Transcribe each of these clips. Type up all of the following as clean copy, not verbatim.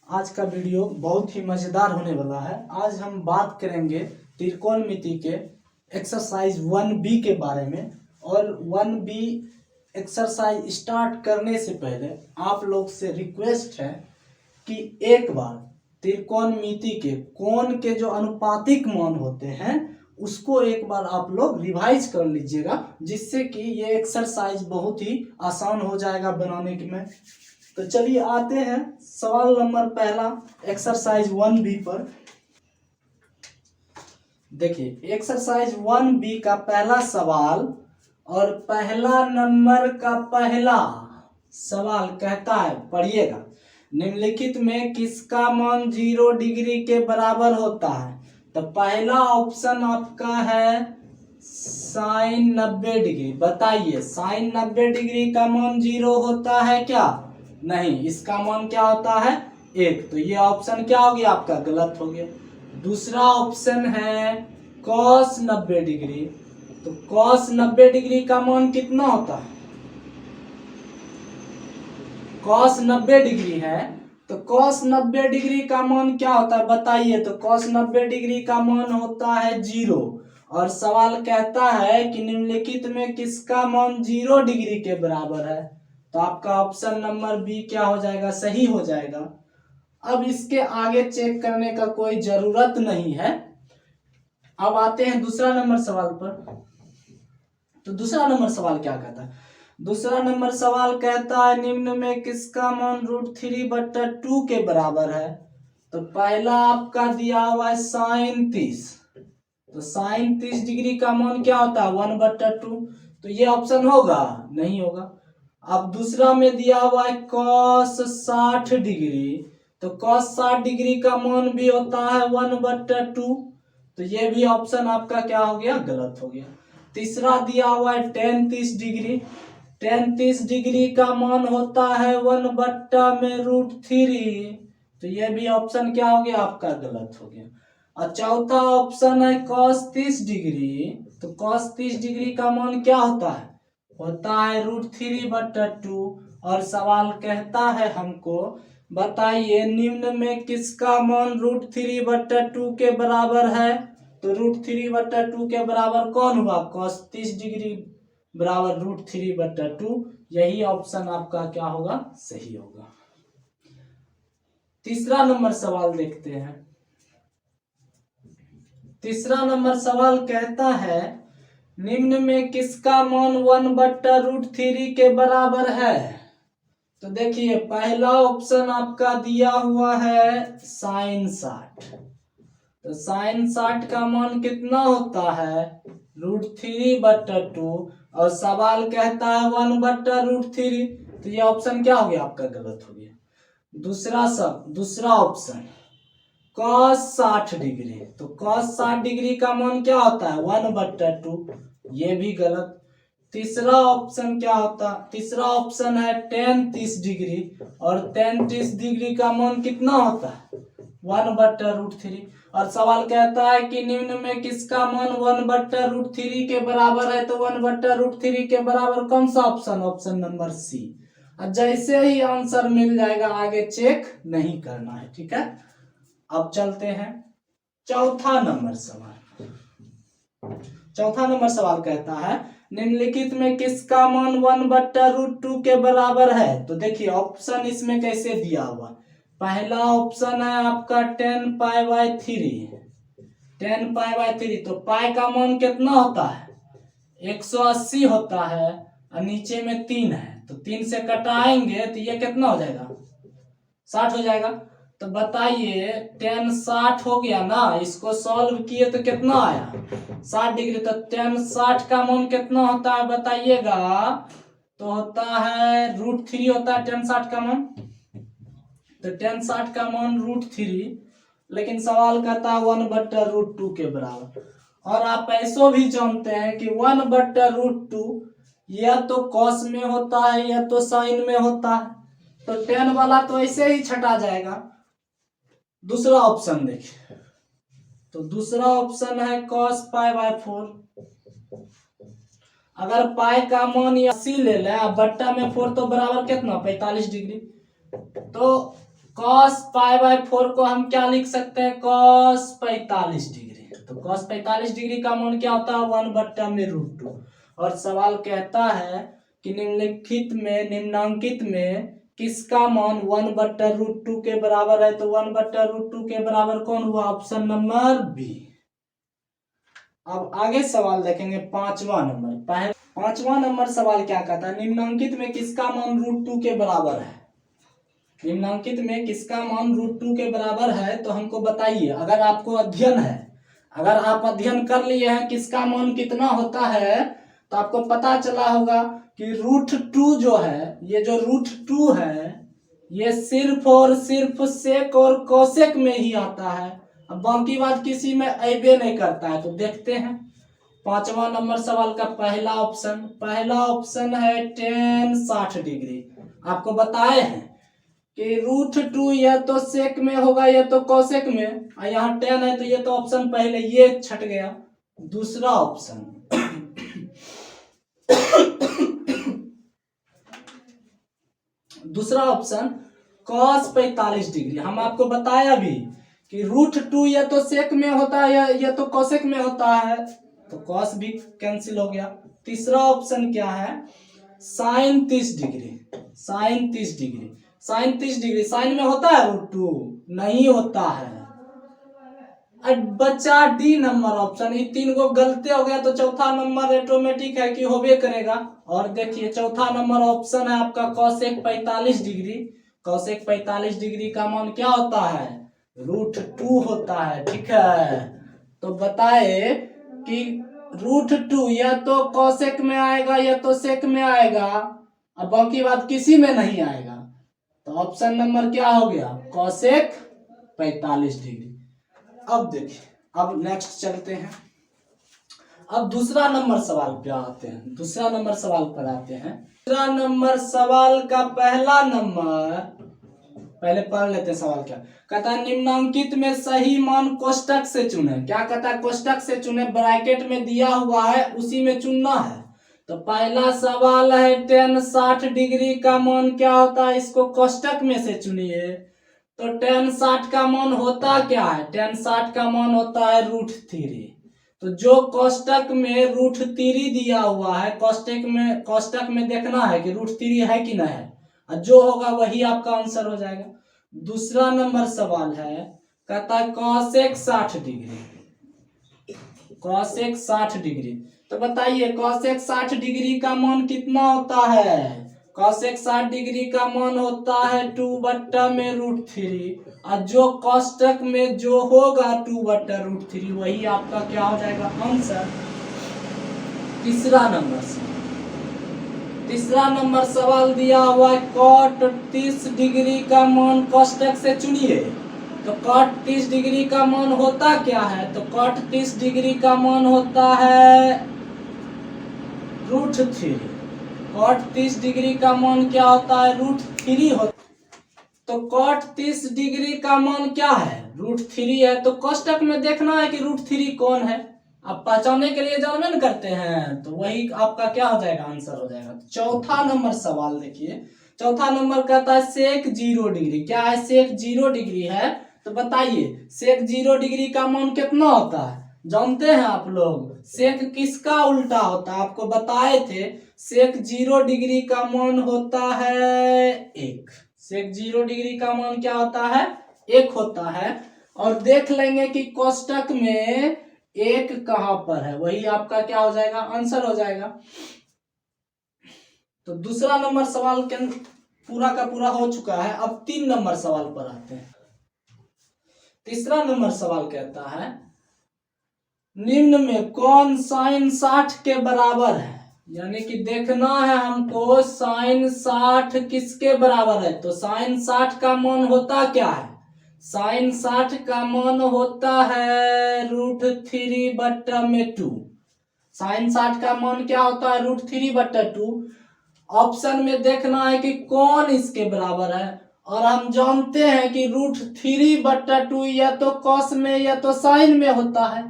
आज का वीडियो बहुत ही मज़ेदार होने वाला है। आज हम बात करेंगे त्रिकोणमिति के एक्सरसाइज 1B के बारे में। और 1B एक्सरसाइज स्टार्ट करने से पहले आप लोग से रिक्वेस्ट है कि एक बार त्रिकोणमिति के कोण के जो अनुपातिक मान होते हैं उसको एक बार आप लोग रिवाइज कर लीजिएगा, जिससे कि ये एक्सरसाइज बहुत ही आसान हो जाएगा बनाने में। तो चलिए आते हैं सवाल नंबर पहला एक्सरसाइज 1B पर। देखिए एक्सरसाइज 1B का पहला सवाल और पहला नंबर का पहला सवाल कहता है, पढ़िएगा, निम्नलिखित में किसका मान 0 डिग्री के बराबर होता है। तो पहला ऑप्शन आपका है साइन 90 डिग्री। बताइए साइन 90 डिग्री का मान 0 होता है क्या? नहीं, इसका मान क्या होता है 1। तो ये ऑप्शन क्या हो गया आपका? गलत हो गया। दूसरा ऑप्शन है कॉस 90 डिग्री। तो कॉस 90 डिग्री का मान कितना होता है? कॉस 90 डिग्री है तो कॉस 90 डिग्री का मान क्या होता है बताइए। तो कॉस 90 डिग्री का मान होता है 0। और सवाल कहता है कि निम्नलिखित में किसका मान 0 डिग्री के बराबर है। तो आपका ऑप्शन नंबर बी क्या हो जाएगा? सही हो जाएगा। अब इसके आगे चेक करने का कोई जरूरत नहीं है। अब आते हैं दूसरा नंबर सवाल पर। तो दूसरा नंबर सवाल क्या कहता है? दूसरा नंबर सवाल कहता है निम्न में किसका मान √3/2 के बराबर है। तो पहला आपका दिया हुआ है साइन 30। तो साइन 30 डिग्री का मान क्या होता है? 1/2। तो ये ऑप्शन होगा? नहीं होगा। अब दूसरा में दिया हुआ है कॉस 60 डिग्री। तो कॉस 60 डिग्री का मान भी होता है 1/2। तो ये भी ऑप्शन आपका क्या हो गया? गलत हो गया। तीसरा दिया हुआ है tan 30 डिग्री। tan 30 डिग्री का मान होता है 1/√3। तो ये भी ऑप्शन क्या हो गया आपका? गलत हो गया। और चौथा ऑप्शन है cos 30 डिग्री। तो cos 30 डिग्री का मान क्या होता है? होता है √3/2। और सवाल कहता है हमको बताइए निम्न में किसका मान √3/2 के बराबर है। तो √3/2 के बराबर कौन हुआ? cos 30 डिग्री बराबर √3/2। यही ऑप्शन आपका क्या होगा? सही होगा। तीसरा नंबर सवाल देखते हैं। तीसरा नंबर सवाल कहता है निम्न में किसका मान 1/√3 के बराबर है। तो देखिए पहला ऑप्शन आपका दिया हुआ है साइन 60। तो साइन 60 का मान कितना होता है? √3/2। और सवाल कहता है 1/√3। तो ये ऑप्शन क्या हो गया आपका? गलत हो गया। दूसरा ऑप्शन cos 60 डिग्री। तो cos 60 डिग्री का मान क्या होता है? 1/2। ये भी गलत। तीसरा ऑप्शन क्या होता? तीसरा ऑप्शन है tan 30 डिग्री। और tan 30 डिग्री का मान कितना होता है? 1/√3। और सवाल कहता है कि निम्न में किसका मान 1/√3 के बराबर है। तो 1/√3 के बराबर कौन सा ऑप्शन? Option number C. और जैसे ही आंसर मिल जाएगा आगे चेक नहीं करना है, ठीक है। अब चलते हैं चौथा नंबर सवाल। चौथा नंबर सवाल कहता है निम्नलिखित में किसका मान 1/√2 के बराबर है। तो देखिए ऑप्शन इसमें कैसे दिया हुआ। पहला ऑप्शन है आपका tan π/3। tan π/3। तो पाई का मान कितना होता है? 180 होता है। और नीचे में 3 है तो 3 से कटाएंगे तो ये कितना हो जाएगा? 60 हो जाएगा। तो बताइए tan 60 हो गया ना, इसको सॉल्व किए तो कितना आया? 60 डिग्री। तो tan 60 का मान कितना होता है बताइएगा? तो होता है √3 होता है tan 60 का मान। तो tan 60 का मान √3। लेकिन सवाल कहता है 1/√2 के बराबर। और आप ऐसो भी जानते हैं कि 1/√2 या तो कॉस में होता है या तो साइन में होता है। तो tan वाला तो ऐसे ही छटा जाएगा। दूसरा ऑप्शन देखिए। तो दूसरा ऑप्शन है cos π/4। अगर पाई का मान 80 ले लें, बट्टा में 4 तो बराबर कितना? 45 डिग्री। तो कॉस पाई बाय 4 को हम क्या लिख सकते हैं, कॉस 45 डिग्री। तो कॉस 45 डिग्री का मान क्या होता है, 1/√2। और सवाल कहता है कि निम्नांकित में किसका मान 1/√2 के बराबर है। तो 1/√2 के बराबर कौन हुआ, ऑप्शन नंबर बी। अब आगे सवाल देखेंगे 5वां नंबर। 5वां नंबर सवाल क्या कहता है, निम्नांकित में किसका मान √2 के बराबर है। निम्नांकित में किसका मान √2 के बराबर है, तो हमको बताइए। अगर आपको अध्ययन है, अगर आप अध्ययन कर लिए हैं किसका मान कितना होता है, तो आपको पता चला होगा कि √2 जो है, ये जो √2 है, ये सिर्फ और सिर्फ सेक और कोसेक में ही आता है। अब बाकी बात किसी में अबे नहीं करता है। तो देखते हैं 5वां नंबर सवाल का पहला ऑप्शन है tan 60 डिग्री। आपको बताए हैं कि √2 या तो सेक में होगा या तो कोसेक में, और यहाँ tan है तो ये तो ऑप्शन पहले ये छट गया। दूसरा ऑप्शन cos 45 डिग्री। हम आपको बताया भी कि √2 या तो सेक में होता है या तो कोसेक में होता है, तो cos भी कैंसिल हो गया। तीसरा ऑप्शन क्या है, sin 30 डिग्री। साइन में होता है √2, नहीं होता है। बचा डी नंबर ऑप्शन। ये 3 को गलती हो गया तो चौथा नंबर ऑटोमेटिक है कि होबे करेगा। और देखिए चौथा नंबर ऑप्शन है आपका cosec 45 डिग्री। cosec 45 डिग्री का मान क्या होता है, √2 होता है। ठीक है, तो बताए कि √2 या तो cosec में आएगा या तो sec में आएगा, अब बाकी बात किसी में नहीं आएगा। तो ऑप्शन नंबर क्या हो गया, cosec 45 डिग्री। अब देखिए, अब नेक्स्ट चलते हैं। अब दूसरा नंबर सवाल पे आते हैं। दूसरा नंबर सवाल का पहला नंबर पहले पढ़ लेते हैं। सवाल क्या कहता है, निम्नांकित में सही मान कोष्टक से चुने। क्या कहता है, कोष्टक से चुने, ब्रैकेट में दिया हुआ है उसी में चुनना है। तो पहला सवाल है tan 60 डिग्री का मान क्या होता है, इसको कोष्टक में से चुनिए। तो tan 60 का मान होता क्या है, tan 60 का मान होता है √3। तो जो कोष्टक में √3 दिया हुआ है, कोष्टक में देखना है कि √3 है कि नहीं है, और जो होगा वही आपका आंसर हो जाएगा। दूसरा नंबर सवाल है, कहता है cosec 60 डिग्री। तो बताइए cosec 60 डिग्री का मान कितना होता है। cosec 60 डिग्री का मान होता है 2/√3, और जो कोष्टक में जो होगा 2/√3 वही आपका क्या हो जाएगा आंसर। तीसरा नंबर सवाल दिया हुआ है, cot 30 डिग्री का मान कोष्टक से चुनिए। तो cot 30 डिग्री का मान होता क्या है, तो cot 30 डिग्री का मान होता है √3। cot 30 डिग्री का मान क्या होता है, √3 होता। तो cot 30 डिग्री का मान क्या है, √3 है। तो कोष्टक में देखना है कि √3 कौन है, आप पहचानने के लिए जानबे न करते हैं, तो वही आपका क्या हो जाएगा, आंसर हो जाएगा। चौथा नंबर सवाल देखिए, चौथा नंबर कहता है सेक 0 डिग्री। क्या है, सेक 0 डिग्री है। तो बताइए सेक 0 डिग्री का मान कितना होता है, जानते हैं आप लोग, सेक किसका उल्टा होता है, आपको बताए थे। सेक 0 डिग्री का मान होता है 1। सेक 0 डिग्री का मान क्या होता है, 1 होता है। और देख लेंगे कि कोष्टक में 1 कहां पर है, वही आपका क्या हो जाएगा, आंसर हो जाएगा। तो दूसरा नंबर सवाल के पूरा का पूरा हो चुका है। अब 3 नंबर सवाल पर आते हैं। तीसरा नंबर सवाल कहता है, निम्न में कौन sin 60 के बराबर है। यानी कि देखना है हमको sin 60 किसके बराबर है। तो sin 60 का मान होता क्या है, sin 60 का मान होता है √3/2। sin 60 का मान क्या होता है, √3/2। ऑप्शन में देखना है कि कौन इसके बराबर है, और हम जानते हैं कि √3/2 या तो cos में या तो sin में होता है।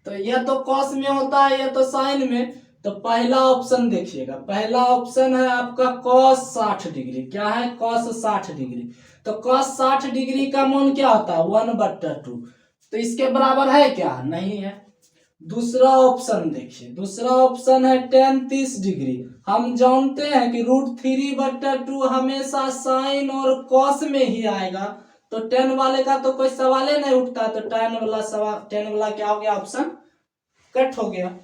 तो या तो cos में होता है या तो sin में। तो तो पहला ऑप्शन देखिएगा, पहला ऑप्शन है आपका cos 60 डिग्री। क्या है? cos 60 degree. तो cos 60 डिग्री का मान क्या होता है? 1/2। तो इसके बराबर है क्या? नहीं है। दूसरा ऑप्शन देखिए, दूसरा ऑप्शन है tan 30 डिग्री। हम जानते हैं कि √3/2 हमेशा साइन और कॉस में ही आएगा, तो tan वाले का तो कोई सवाल ही नहीं उठता। तो tan वाला क्या हो गया? ऑप्शन कट हो गया।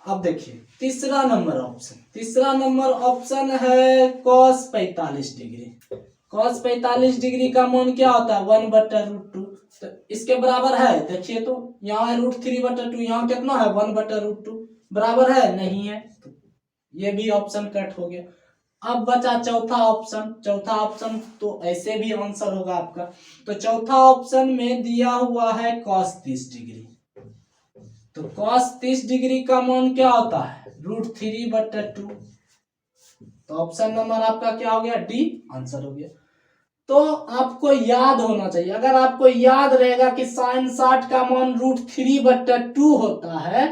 अब देखिए तीसरा नंबर ऑप्शन, तीसरा नंबर ऑप्शन है cos 45 डिग्री। cos 45 डिग्री का मान क्या होता है? 1/√2। तो इसके बराबर है, देखिए तो यहाँ है √3/2, यहाँ कितना है? 1/√2। बराबर है? नहीं है। तो ये भी ऑप्शन कट हो गया। अब बचा चौथा ऑप्शन। चौथा ऑप्शन तो ऐसे भी आंसर होगा आपका। तो चौथा ऑप्शन में दिया हुआ है cos 30 डिग्री। तो cos 30 डिग्री का मान क्या होता है? √3/2। तो ऑप्शन नंबर आपका क्या हो गया? डी आंसर हो गया। तो आपको याद होना चाहिए, अगर आपको याद रहेगा कि sin 60 का मान √3/2 होता है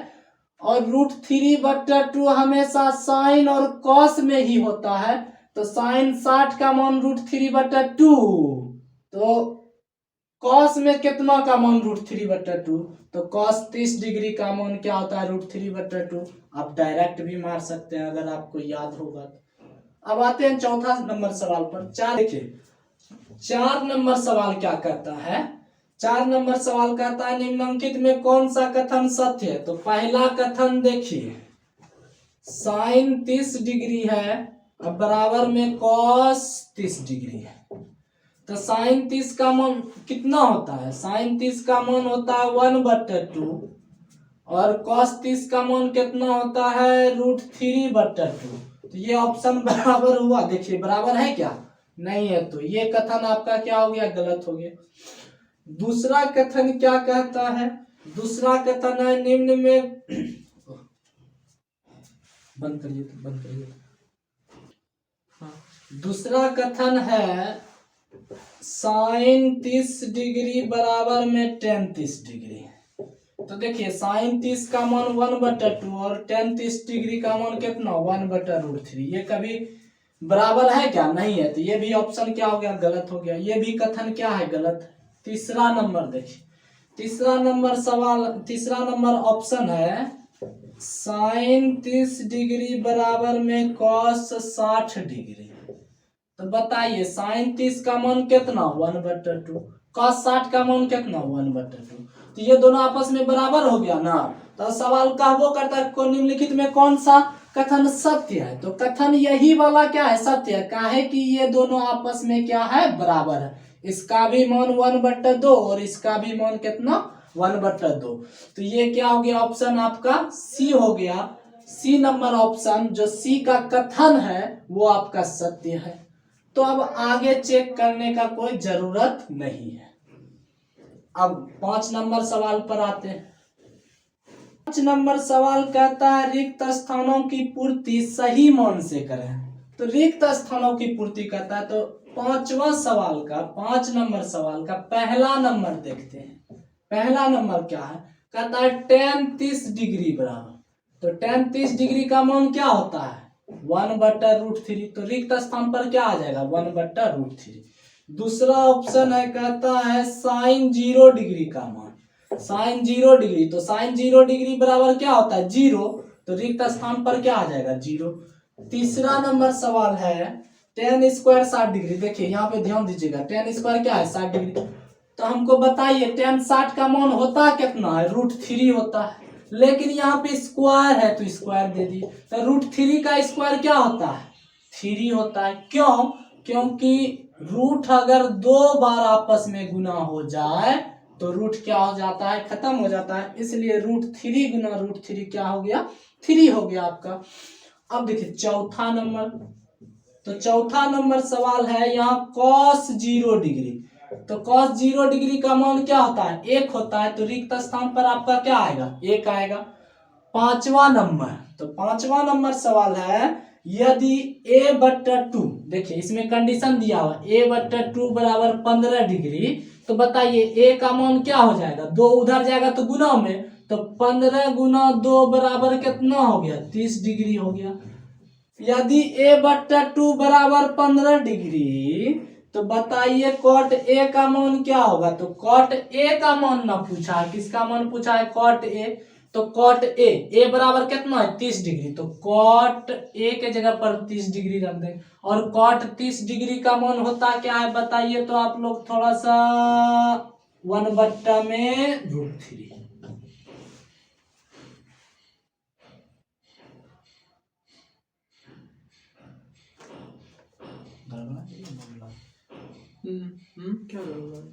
और √3/2 हमेशा साइन और कॉस में ही होता है, तो sin 60 का मान √3/2, तो कॉस में कितना का मान? √3/2। तो cos 30 डिग्री का मान क्या होता है? √3/2। आप डायरेक्ट भी मार सकते हैं अगर आपको याद होगा। अब आते हैं चौथा नंबर सवाल पर। देखिए 4 नंबर सवाल क्या कहता है? 4 नंबर सवाल कहता है निम्नलिखित में कौन सा कथन सत्य है? तो पहला कथन देखिए, sin 30 डिग्री है अब बराबर में cos 30 डिग्री है। तो sin 30 का मान कितना होता है? sin 30 का मान होता है 1/2 और cos 30 का मान कितना होता है? √3/2। तो ये ऑप्शन बराबर हुआ। देखिए बराबर है क्या? नहीं है। तो ये कथन आपका क्या हो गया? गलत हो गया। दूसरा कथन क्या कहता है? दूसरा कथन है निम्न में बंद करिए, बंद करिए। हाँ, दूसरा कथन है sin 30 डिग्री बराबर में tan 30 डिग्री। तो देखिए sin 30 का मान 1/2 और tan 30 डिग्री का मान कितना? 1/√3। ये कभी बराबर है क्या? नहीं है। तो ये भी ऑप्शन क्या हो गया? गलत हो गया। ये भी कथन क्या है? गलत। तीसरा नंबर देखिए, तीसरा नंबर सवाल, तीसरा नंबर ऑप्शन है sin 30 डिग्री बराबर में cos 60 डिग्री। तो बताइए sin 30 का मान कितना? 1/2। cos 60 का मान कितना? 1/2। तो ये दोनों आपस में बराबर हो गया ना। तो सवाल का वो करता है निम्नलिखित में कौन सा कथन सत्य है? तो कथन यही वाला क्या है? सत्य है। क्या है कि ये दोनों आपस में क्या है? बराबर है। इसका भी मान 1/2 और इसका भी मान कितना? 1/2। तो ये क्या हो गया? ऑप्शन आपका सी हो गया। सी नंबर ऑप्शन जो सी का कथन है वो आपका सत्य है। तो अब आगे चेक करने का कोई जरूरत नहीं है। अब 5 नंबर सवाल पर आते हैं। 5 नंबर सवाल कहता है रिक्त स्थानों की पूर्ति सही मान से करें। तो रिक्त स्थानों की पूर्ति कहता है। तो 5वां सवाल का, 5 नंबर सवाल का पहला नंबर देखते हैं। पहला नंबर क्या है? कहता है tan 30 डिग्री बराबर। तो tan 30 डिग्री का मान क्या होता है? 1/√3। तो रिक्त स्थान पर क्या आ जाएगा? 1/√3। दूसरा ऑप्शन है कहता है sin 0 डिग्री का मान। sin 0 डिग्री, तो sin 0 डिग्री बराबर क्या होता है? 0। तो रिक्त स्थान पर क्या आ जाएगा? 0। तीसरा नंबर सवाल है tan स्क्वायर 60 डिग्री। देखिए यहाँ पे ध्यान दीजिएगा, tan स्क्वायर क्या है? 60 डिग्री। तो हमको बताइए tan 60 का मान होता कितना है? √3 होता है। लेकिन यहाँ पे स्क्वायर है तो स्क्वायर दे दिए। तो √3 का स्क्वायर क्या होता है? 3 होता है। क्यों? क्योंकि रूट अगर 2 बार आपस में गुना हो जाए तो रूट क्या हो जाता है? खत्म हो जाता है। इसलिए √3 गुना √3 क्या हो गया? 3 हो गया आपका। अब देखिए चौथा नंबर। तो चौथा नंबर सवाल है यहाँ cos 0 डिग्री। तो cos 0 डिग्री का मान क्या होता है? 1 होता है। तो रिक्त स्थान पर आपका क्या आएगा? 1 आएगा। 5वां नंबर। तो 5वां नंबर सवाल है यदि a/2, देखिए इसमें कंडीशन दिया हुआ a/2 बराबर 15 डिग्री, तो बताइए a का मान क्या हो जाएगा? 2 उधर जाएगा तो गुना में, तो 15 गुना 2 बराबर कितना हो गया? 30 डिग्री हो गया। यदि a/2 बराबर 15 डिग्री, तो बताइए कॉट ए का मान क्या होगा? तो कॉट ए का मान ना पूछा है, किसका मान पूछा है? Cot A. तो कॉट ए बराबर कितना है? 30 डिग्री। तो कॉट ए के जगह पर 30 डिग्री रख दें। और कॉट 30 डिग्री का मान होता क्या है बताइए? तो आप लोग थोड़ा सा 1/√3 क्या बोल रहा है?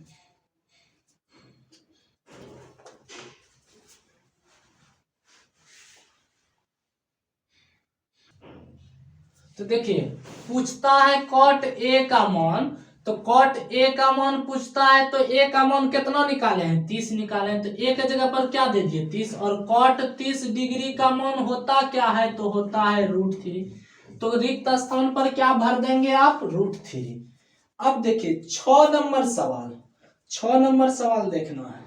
तो देखिए पूछता है कॉट ए का मान, तो कॉट ए का मान पूछता है, तो ए का मान कितना निकाले हैं? 30 निकाले हैं। तो ए के जगह पर क्या दे दिए? 30। और कॉट 30 डिग्री का मान होता क्या है? तो होता है √3। तो रिक्त स्थान पर क्या भर देंगे आप? √3। अब देखिए 6 नंबर सवाल, 6 नंबर सवाल देखना है।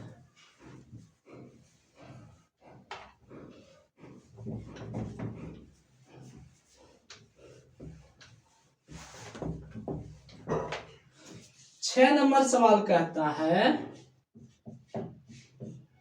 छह नंबर सवाल कहता है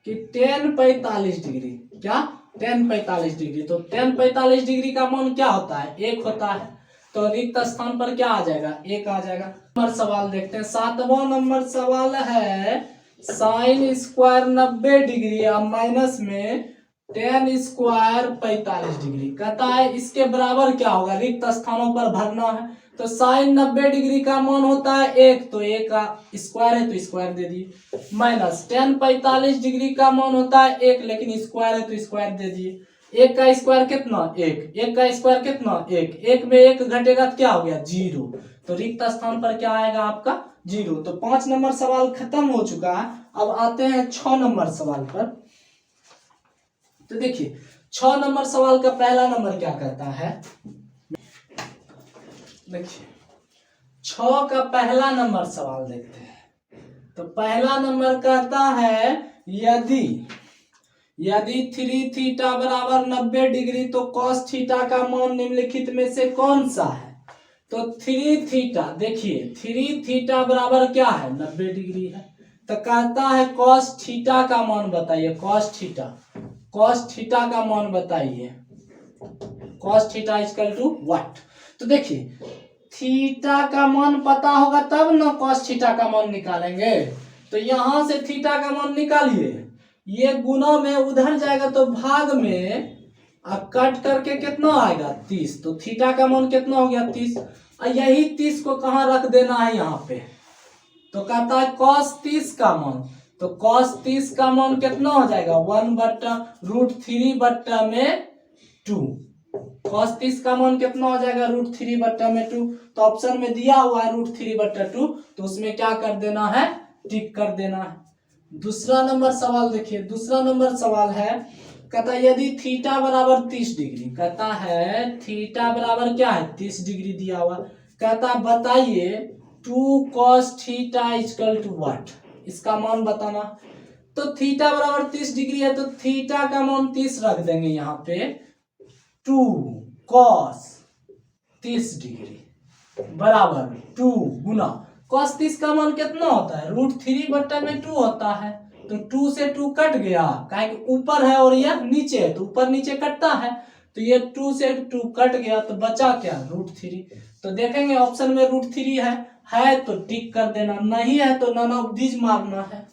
कि tan 45 डिग्री, क्या? tan 45 degree. तो tan 45 डिग्री का मान क्या होता है? 1 होता है। तो रिक्त स्थान पर क्या आ जाएगा? 1 आ जाएगा। नंबर सवाल देखते हैं। 7वां नंबर सवाल है sin स्क्वायर 90 डिग्री और माइनस में tan स्क्वायर 45 डिग्री। कहता है इसके बराबर क्या होगा? रिक्त स्थानों पर भरना है। तो sin 90 डिग्री का मान होता है 1, तो 1 का स्क्वायर है तो स्क्वायर दे दिए। माइनस tan 45 डिग्री का मान होता है 1, लेकिन स्क्वायर है तो स्क्वायर दे दिए। 1 का स्क्वायर कितना? 1। 1 का स्क्वायर कितना? 1। 1 में 1 घटेगा तो क्या हो गया? 0। तो रिक्त स्थान पर क्या आएगा आपका? 0। तो 5 नंबर सवाल खत्म हो चुका है। अब आते हैं 6 नंबर सवाल पर। तो देखिए 6 नंबर सवाल का पहला नंबर क्या कहता है? देखिए 6 का पहला नंबर सवाल देखते हैं। तो पहला नंबर कहता है यदि 3 थीटा बराबर 90 डिग्री, तो cos थीटा का मान निम्नलिखित में से कौन सा है? तो 3 थीटा, देखिए 3 थीटा बराबर क्या है? 90 डिग्री है। तो कहता है cos थीटा का मान बताइए। cos थीटा का मान बताइए। cos theta equal to what? तो देखिए थीटा का मान पता होगा तब ना cos थीटा का मान निकालेंगे। तो यहां से थीटा का मान निकालिए, ये गुना में उधर जाएगा तो भाग में, अब कट करके कितना आएगा? 30। तो थीटा का मान कितना हो गया? 30। और यही 30 को कहाँ रख देना है? यहाँ पे। तो कहता है cos 30 का मान, तो cos 30 का मान कितना हो जाएगा? 1/√3/2। cos 30 का मान कितना हो जाएगा? √3/2। तो ऑप्शन में दिया हुआ है √3/2, तो उसमें क्या कर देना है? टिक कर देना है। दूसरा नंबर सवाल देखिए। दूसरा नंबर सवाल है, कहता है यदि थीटा बराबर 30 डिग्री, कहता है थीटा बराबर क्या है? 30 डिग्री दिया हुआ। कहता है बताइए 2 cos theta equal to what? इसका मान बताना। तो थीटा बराबर 30 डिग्री है, तो थीटा का मान 30 रख देंगे यहाँ पे। 2 cos 30 डिग्री बराबर 2 गुना cos 30 का मान कितना होता है? √3/2 होता है। तो 2 से 2 कट गया, काहे कि ऊपर है और यह नीचे है, तो ऊपर नीचे कटता है। तो ये 2 से 2 कट गया, तो बचा क्या? √3। तो देखेंगे ऑप्शन में √3 है तो टिक कर देना, नहीं है तो नन ऑफ दीज मारना है।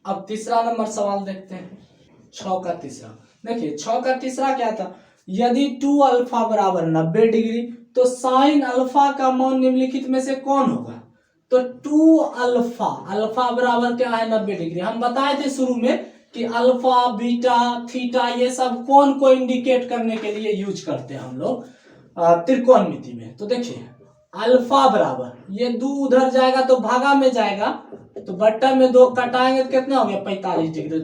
अब तीसरा नंबर सवाल देखते हैं। 6 का तीसरा देखिए। 6 का तीसरा क्या था? यदि 2 अल्फा बराबर 90 डिग्री, तो साइन अल्फा का मान निम्नलिखित में से कौन होगा? तो 2 अल्फा बराबर क्या है? 90 डिग्री। हम बताए थे शुरू में कि अल्फा, बीटा, थीटा ये सब कौन को इंडिकेट करने के लिए यूज करते हैं हम लोग त्रिकोणमिति में। तो देखिए अल्फा बराबर, ये 2 उधर जाएगा तो भागा में जाएगा, तो बट्टा में 2 कटाएंगे तो कितना हो गया? 45 डिग्री।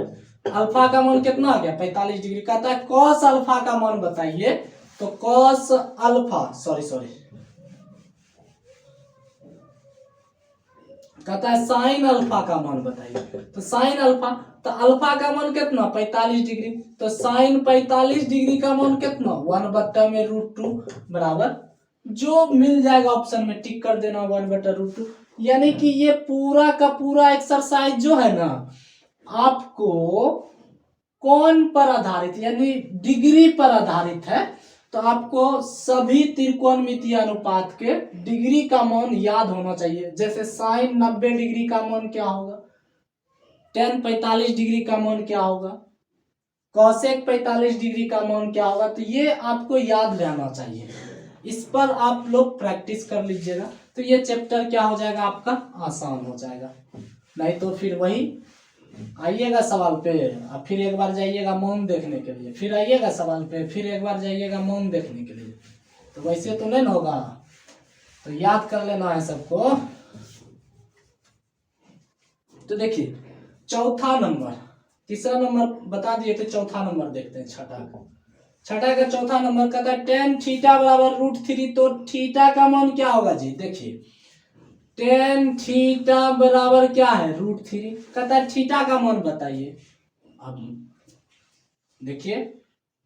अल्फा का मान कितना आ गया? 45 डिग्री। कहता है cos अल्फा का मान बताइए। तो cos अल्फा कहता है साइन अल्फा का मान बताइए। तो साइन अल्फा, तो अल्फा का मान कितना 45 डिग्री, तो साइन 45 डिग्री का मान कितना 1/√2 बराबर जो मिल जाएगा ऑप्शन में टिक कर देना 1/√2। यानी कि ये पूरा का पूरा एक्सरसाइज जो है ना आपको कोण पर आधारित यानी डिग्री पर आधारित है। तो आपको सभी त्रिकोणमितीय अनुपात के डिग्री का मान याद होना चाहिए। जैसे साइन 90 डिग्री का मान क्या होगा, टेन 45 डिग्री का मान क्या होगा, कॉसेक 45 डिग्री का मान क्या होगा। तो ये आपको याद रहना चाहिए, इस पर आप लोग प्रैक्टिस कर लीजिएगा। तो ये चैप्टर क्या हो जाएगा आपका आसान हो जाएगा। नहीं तो फिर वही आइएगा सवाल पे और फिर एक बार जाइएगा मौन देखने के लिए, फिर आइएगा सवाल पे फिर एक बार जाइएगा मौन देखने के लिए, तो वैसे तो नहीं होगा। तो याद कर लेना है सबको। तो देखिए चौथा नंबर, तीसरा नंबर बता दिए, तो चौथा नंबर देखते हैं छठा का चौथा नंबर कहता है टेन थीटा बराबर √3। तो थीटा का मान क्या होगा जी, देखिए टेन थीटा बराबर क्या है √3। कहता है थीटा का मान बताइए। अब देखिए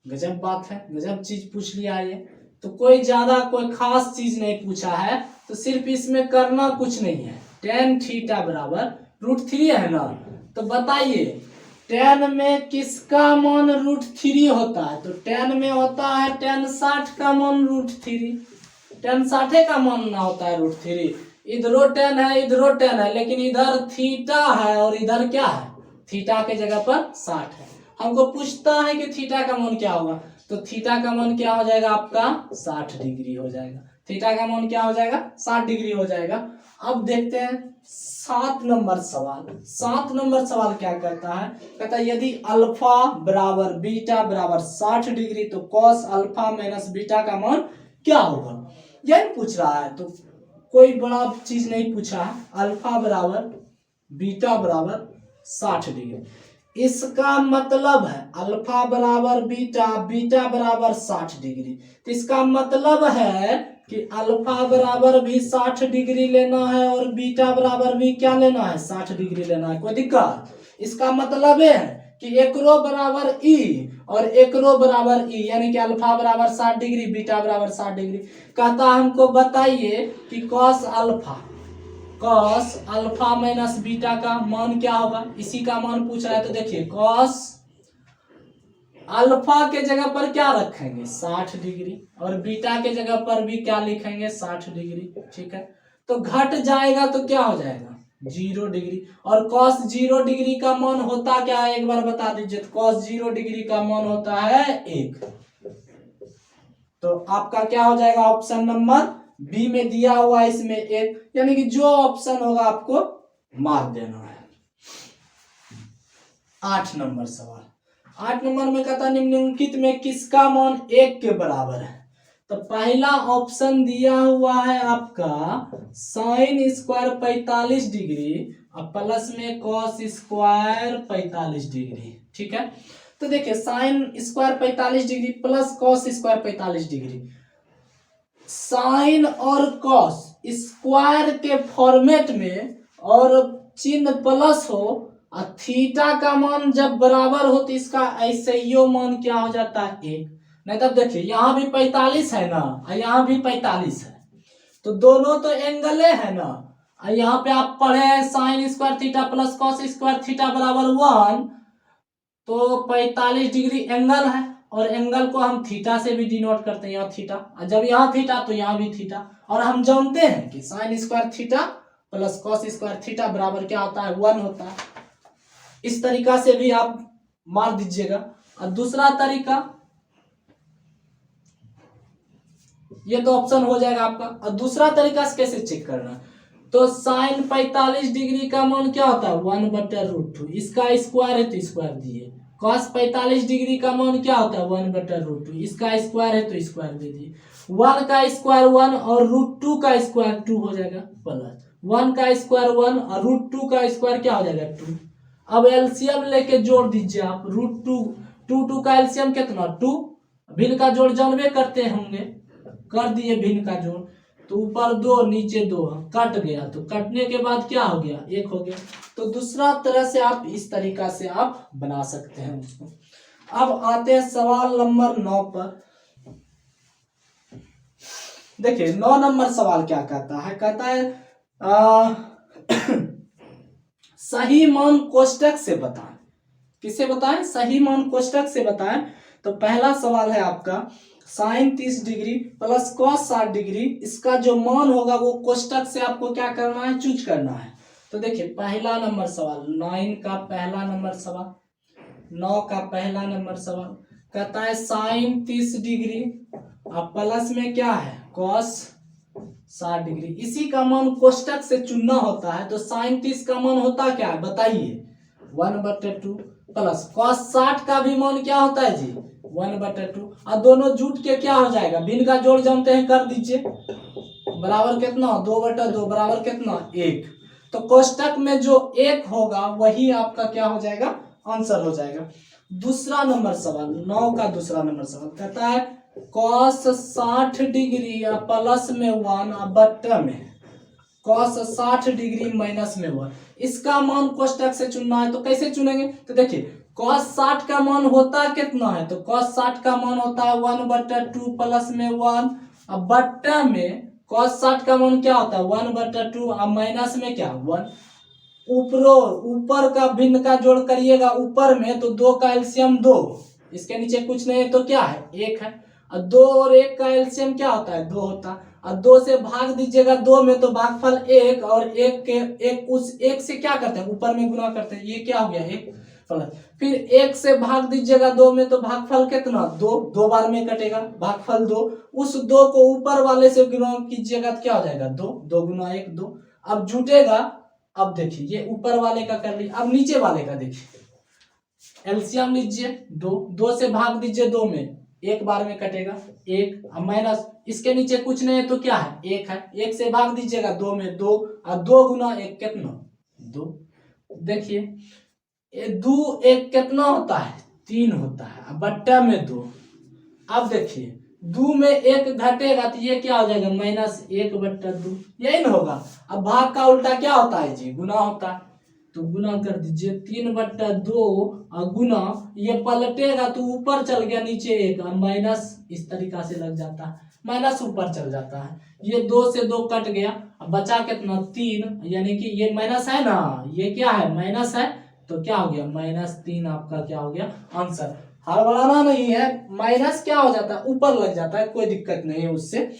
गजब बात है, गजब चीज पूछ लिया ये। तो कोई ज्यादा कोई खास चीज नहीं पूछा है, तो सिर्फ इसमें करना कुछ नहीं है। टेन थीटा बराबर √3 है ना, तो बताइए टेन में किसका मान √3 होता है। तो टेन में होता है टेन 60 का मान √3, टेन 60 का मान ना होता है √3। इधरो 10 है इधरो 10 है, लेकिन इधर थीटा है और इधर क्या है, थीटा के जगह पर 60 है। हमको पूछता है कि थीटा का मान क्या होगा, तो थीटा का मान क्या हो जाएगा आपका 60 डिग्री हो जाएगा। थीटा का मान क्या हो जाएगा 60 डिग्री हो जाएगा। अब देखते हैं 7 नंबर सवाल। 7 नंबर सवाल क्या कहता है, कहता है यदि अल्फा बराबर बीटा बराबर 60 डिग्री तो कॉस अल्फा माइनस बीटा का मान क्या होगा। यही पूछ रहा है, तो कोई बड़ा चीज नहीं पूछा है। अल्फा बराबर बीटा बराबर 60 डिग्री, इसका मतलब है अल्फा बराबर बीटा, बीटा बराबर 60 डिग्री। तो इसका मतलब है कि अल्फा बराबर भी 60 डिग्री लेना है और बीटा बराबर भी क्या लेना है 60 डिग्री लेना है। कोई दिक्कत, इसका मतलब है कि एक रो बराबर ई और एक रो बराबर ई, यानी कि अल्फा बराबर 60 डिग्री बीटा बराबर 60 डिग्री। कहता हमको बताइए कि कॉस अल्फा माइनस बीटा का मान क्या होगा, इसी का मान पूछा है। तो देखिए कॉस अल्फा के जगह पर क्या रखेंगे 60 डिग्री और बीटा के जगह पर भी क्या लिखेंगे 60 डिग्री, ठीक है। तो घट जाएगा तो क्या हो जाएगा 0 डिग्री, और कॉस 0 डिग्री का मान होता क्या है एक बार बता दीजिए। तो कॉस 0 डिग्री का मान होता है 1। तो आपका क्या हो जाएगा ऑप्शन नंबर बी में दिया हुआ है इसमें 1, यानी कि जो ऑप्शन होगा आपको मार देना है। 8 नंबर सवाल, 8 नंबर में कहता निम्नलिखित में किसका मान 1 के बराबर है। तो पहला ऑप्शन दिया हुआ है आपका साइन स्क्वायर 45 डिग्री और प्लस में कॉस स्क्वायर 45 डिग्री, ठीक है। तो देखिए sine square 45 degree plus cos square 45 degree, sine और कॉस स्क्वायर के फॉर्मेट में और चिन्ह प्लस हो और थीटा का मान जब बराबर हो तो इसका ऐसे यो मान क्या हो जाता है 1। नहीं तब देखिए यहाँ भी 45 है ना और यहाँ भी 45 है, तो दोनों तो एंगले है ना। और यहाँ पे आप पढ़े हैं sine square theta plus cos square theta बराबर 1, तो 45 डिग्री एंगल है और एंगल को हम थीटा से भी डिनोट करते हैं, यहाँ थीटा, और जब यहाँ थीटा तो यहाँ भी थीटा। और हम जानते हैं कि sine square theta plus cos square theta बराबर क्या होता है 1 होता है। इस तरीका से भी आप मार दीजिएगा। और दूसरा तरीका, ये तो ऑप्शन हो जाएगा आपका। और दूसरा तरीका से कैसे चेक करना, तो साइन 45 डिग्री का मान क्या होता है 1/√2, इसका स्क्वायर है तो स्क्वायर दिए। कॉस 45 डिग्री का मान क्या होता है 1/√2, इसका स्क्वायर है तो स्क्वायर दे दिए। 1 का स्क्वायर 1 और √2 का स्क्वायर 2 हो जाएगा, प्लस 1 का स्क्वायर 1 और √2 का स्क्वायर क्या हो जाएगा 2। अब एलसीएम लेके जोड़ दीजिए आप, √2 का एलसीएम कितना 2, भिन्न का जोड़ जानवे करते होंगे, कर दिए भिन्न का जोड़। तो ऊपर 2 नीचे 2 कट गया, तो कटने के बाद क्या हो गया 1 हो गया। तो दूसरा तरह से आप इस तरीका से आप बना सकते हैं उसको। अब आते हैं सवाल नंबर 9 पर। देखिए 9 नंबर सवाल क्या कहता है, कहता है सही मान कोष्टक से बताएं। किसे बताएं? सही मान कोष्टक से बताएं। तो पहला सवाल है आपका sine 30 degree plus cos 60 degree, इसका जो मान होगा वो कोष्टक से आपको क्या करना है, चूज करना है। तो देखिए पहला नंबर सवाल 9 का पहला नंबर सवाल, 9 का पहला नंबर सवाल कहता है साइन 30 डिग्री अब प्लस में क्या है कॉस 60 डिग्री, इसी का मान कोष्टक से चुनना होता है। तो साइन 30 का मान होता क्या है बताइए 1/2 प्लस कॉस 60 का भी मान क्या होता है जी 1/2, और दोनों जुट के क्या हो जाएगा, भिन्न का जोड़ जानते हैं कर दीजिए, बराबर कितना 2/2 बराबर कितना 1। तो कोष्टक में जो 1 होगा वही आपका क्या हो जाएगा आंसर हो जाएगा। दूसरा नंबर सवाल 9 का दूसरा नंबर सवाल कहता है कॉस 60 डिग्री या प्लस में 1 बट्टा में कॉस 60 डिग्री माइनस में 1, इसका मान कोष्टक से चुनना है। तो कैसे चुनेंगे, तो देखिए कॉस 60 का मान होता है कितना है, तो कॉस 60 का मान होता है 1/2 प्लस में 1 अब बट्टा में कॉस 60 का मान क्या होता है 1/2 अब माइनस में क्या 1, ऊपर का भिन्न का जोड़ करिएगा ऊपर में तो 2 का एलसीएम 2, इसके नीचे कुछ नहीं है तो क्या है 1 है, और 2 और 1 का एलसीएम क्या होता है 2 होता है, और 2 से भाग दीजिएगा 2 में तो भागफल 1 और 1 के 1 उस 1 से क्या करते हैं ऊपर में गुना करते हैं, ये क्या हो गया 1 प्लस, फिर 1 से भाग दीजिएगा 2 में तो भागफल कितना 2, 2 बार में कटेगा भागफल 2, उस 2 को ऊपर वाले से गुना कीजिएगा तो क्या हो जाएगा 2, 2 गुना 1 2, अब जुटेगा। अब देखिए ये ऊपर वाले का कर लिया, अब नीचे वाले का देखिए एलसीएम लीजिए 2, 2 से भाग दीजिए 2 में 1 बार में कटेगा 1, अब माइनस इसके नीचे कुछ नहीं है तो क्या है 1 है, 1 से भाग दीजिएगा 2 में 2 और 2 गुना 1 कितना 2, देखिए 2 1 कितना होता है 3 होता है, अब बट्टा में 2, अब देखिए 2 में 1 घटेगा तो ये क्या हो जाएगा -1/2, यही ना होगा। अब भाग का उल्टा क्या होता है जी गुना होता है, तो गुना कर दीजिए 3/2 और गुना ये पलटेगा तो ऊपर चल गया नीचे 1 और माइनस इस तरीका से लग जाता है, माइनस ऊपर चल जाता है, ये 2 से 2 कट गया, अब बचा कितना 3, यानी कि ये माइनस है ना, ये क्या है माइनस है, तो क्या हो गया -3 आपका क्या हो गया आंसर। हड़बड़ाना नहीं है, माइनस क्या हो जाता है ऊपर लग जाता है, कोई दिक्कत नहीं है उससे।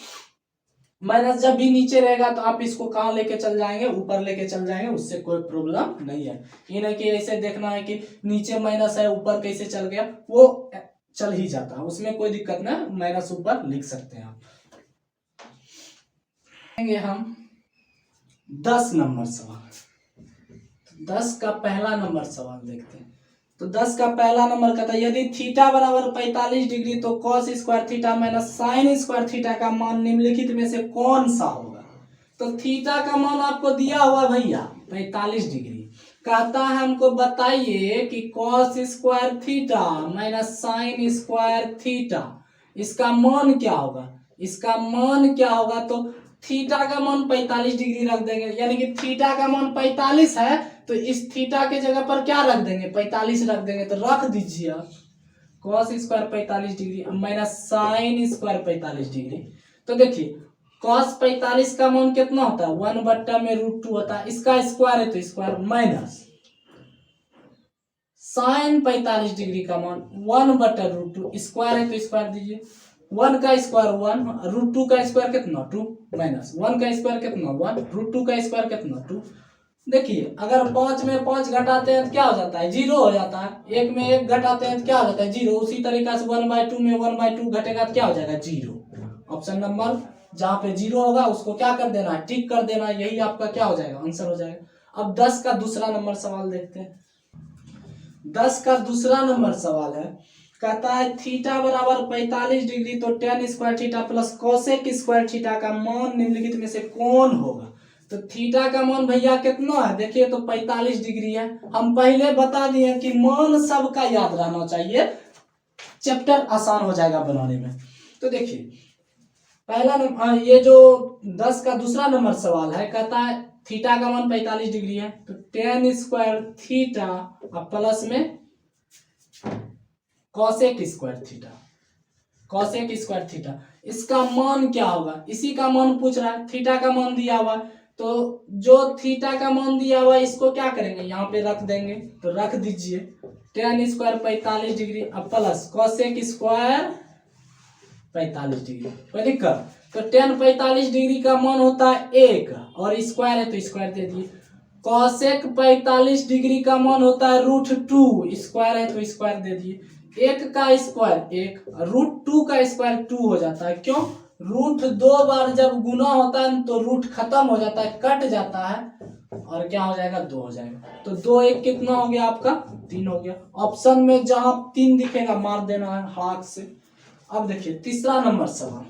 माइनस जब भी नीचे रहेगा तो आप इसको कहाँ लेके चल जाएंगे ऊपर लेके चल जाएंगे, उससे कोई प्रॉब्लम नहीं है। ये नहीं कि ऐसे देखना है कि नीचे माइनस है ऊपर कैसे चल गया, वो चल ही जाता है, उसमें कोई दिक्कत नहीं, माइनस ऊपर लिख सकते हैं आप। हम 10 नंबर सवाल, 10 का पहला नंबर सवाल देखते हैं। तो 10 का पहला नंबर कहता है यदि थीटा बराबर 45 डिग्री तो cos square theta minus sine square theta का मान निम्नलिखित में से कौन सा होगा। तो थीटा का मान आपको दिया हुआ भैया 45 डिग्री, कहता है हमको बताइए कि cos square theta minus sine square theta इसका मान क्या होगा, इसका मान क्या होगा। तो थीटा का मान 45 डिग्री रख देंगे, यानी कि थीटा का मान 45 है तो इस थीटा के जगह पर क्या रख देंगे 45 रख देंगे, तो रख दीजिए cos square 45 degree minus sign square 45 degree. तो देखिए कॉस 45 का मान कितना होता है 1/√2 होता है, इसका स्क्वायर है तो स्क्वायर माइनस साइन 45 डिग्री का मान 1/√2 स्क्वायर है तो स्क्वायर दीजिए, 1 का स्क्वायर 1 √2 का स्क्वायर कितना 2 माइनस 1 का स्क्वायर कितना 1 √2 का स्क्वायर कितना 2। देखिए अगर 5 में 5 घटाते हैं तो क्या हो जाता है 0 हो जाता है, 1 में 1 घटाते हैं तो क्या हो जाता है 0, उसी तरीका से 1/2 में 1/2 घटेगा तो क्या हो जाएगा 0। ऑप्शन नंबर जहां पे 0 होगा उसको क्या कर देना है टिक कर देना, यही आपका क्या हो जाएगा आंसर हो जाएगा। अब 10 का दूसरा नंबर सवाल देखते हैं। 10 का दूसरा नंबर सवाल है, कहता है थीटा बराबर 45 डिग्री तो tan square theta plus cosec square theta का मान निम्नलिखित में से कौन होगा। तो थीटा का मान भैया कितना है, देखिए तो 45 डिग्री है, हम पहले बता दिए कि मान सबका याद रहना चाहिए, चैप्टर आसान हो जाएगा बनाने में। तो देखिए पहला नंबर ये जो 10 का दूसरा नंबर सवाल है, कहता है थीटा का मान 45 डिग्री है, तो टेन स्क्वायर थीटा और प्लस में cosec square theta, cosec square theta, इसका मान क्या होगा, इसी का मान पूछ रहा है। थीटा का मान दिया हुआ, तो जो थीटा का मान दिया हुआ इसको क्या करेंगे, यहाँ पे रख देंगे, तो रख दीजिए टेन स्क्वायर 45 डिग्री अब प्लस कॉसेक स्क्वायर 45 डिग्री, कोई दिक्कत। तो टेन 45 डिग्री का मान होता है 1 और स्क्वायर है तो स्क्वायर दे दिए। कॉसेक 45 डिग्री का मान होता है √2, स्क्वायर है तो स्क्वायर दे दिए। 1 का स्क्वायर 1, √2 का स्क्वायर 2 हो जाता है, क्यों, रूट 2 बार जब गुना होता है तो रूट खत्म हो जाता है, कट जाता है और क्या हो जाएगा, 2 हो जाएगा। तो 2 1 कितना हो गया आपका, 3 हो गया। ऑप्शन में जहां 3 दिखेगा मार देना है हाथ से। अब देखिए तीसरा नंबर सवाल,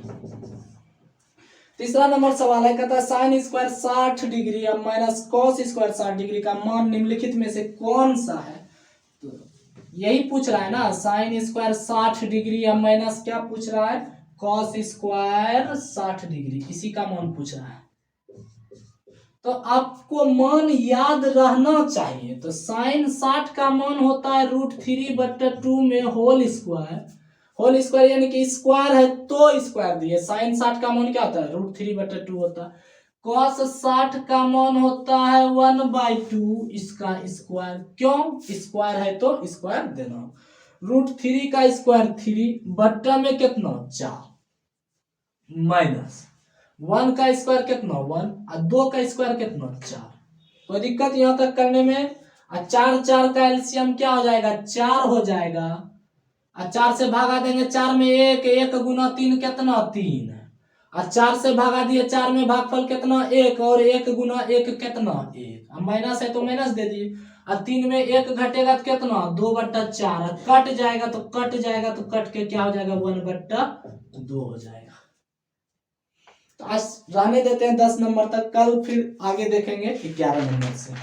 तीसरा नंबर सवाल है, कहता है साइन स्क्वायर 60 डिग्री या माइनस कॉस स्क्वायर 60 डिग्री का मान निम्नलिखित में से कौन सा है। तो यही पूछ रहा है ना, साइन स्क्वायर 60 डिग्री या माइनस क्या पूछ रहा है, कॉस स्क्वायर 60 डिग्री, इसी का मान पूछ रहा है। तो आपको मान याद रहना चाहिए। तो साइन 60 का मान होता है √3/2 में होल स्क्वायर, होल स्क्वायर यानी कि स्क्वायर है तो स्क्वायर दिए। साइन 60 का मान क्या होता है, √3/2 होता है। कॉस 60 का मान होता है 1/2 इसका स्क्वायर, क्यों, स्क्वायर है तो स्क्वायर देना। √3 का स्क्वायर 3 बट्टा में कितना 4 माइनस 1 का स्क्वायर कितना 1 और 2 का स्क्वायर कितना 4। कोई दिक्कत यहां तक करने में। 4 का एलसीएम क्या हो जाएगा, 4 हो जाएगा। 4 से भागा देंगे, 4 में 1, 1 गुना 3 कितना 3, और 4 से भागा दिए, 4 में भागफल कितना 1 और 1 गुना 1 कितना 1, अब माइनस है तो माइनस दे दिए, और 3 में 1 घटेगा तो कितना 2/4, कट जाएगा तो कट जाएगा तो कट के क्या हो जाएगा 1/2 हो जाएगा। तो आज रहने देते हैं 10 नंबर तक, कल फिर आगे देखेंगे 11 नंबर से।